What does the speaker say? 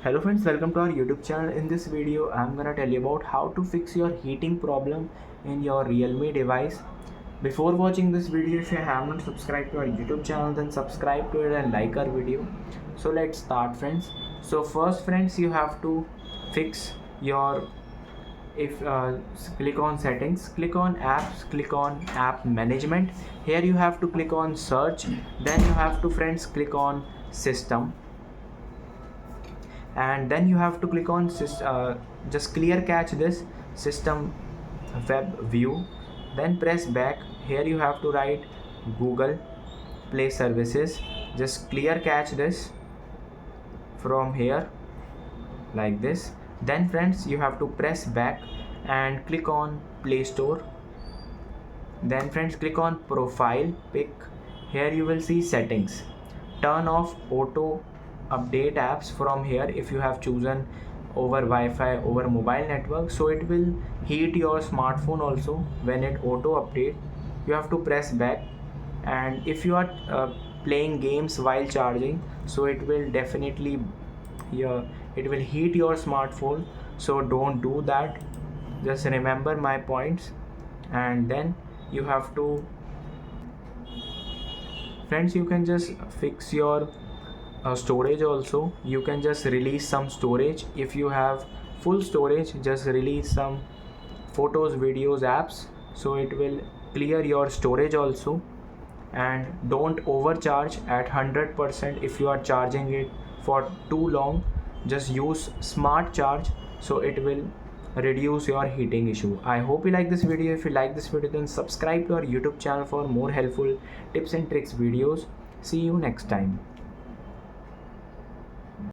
Hello friends, welcome to our YouTube channel. In this video I'm gonna tell you about how to fix your heating problem in your Realme device. Before watching this video, if you have not subscribed to our YouTube channel, then subscribe to it and like our video. So let's start friends. So first friends, you have to fix your if click on settings, click on apps, click on app management. Here you have to click on search, then you have to friends click on system, and then you have to click on just clear catch this system web view, then press back. Here you have to write Google Play Services, just clear catch this from here like this. Then friends, you have to press back and click on Play Store. Then friends, click on profile pick. Here you will see settings, turn off auto update apps from here. If you have chosen over Wi-Fi over mobile network, so it will heat your smartphone also when it auto update. You have to press back, and if you are playing games while charging, so it will definitely it will heat your smartphone, so don't do that. Just remember my points. And then you have to friends, you can just fix your storage also. You can just release some storage. If you have full storage, just release some photos, videos, apps, so it will clear your storage also. And don't overcharge at 100%. If you are charging it for too long, just use smart charge, so it will reduce your heating issue. I hope you like this video. If you like this video, then subscribe to our YouTube channel for more helpful tips and tricks videos. See you next time.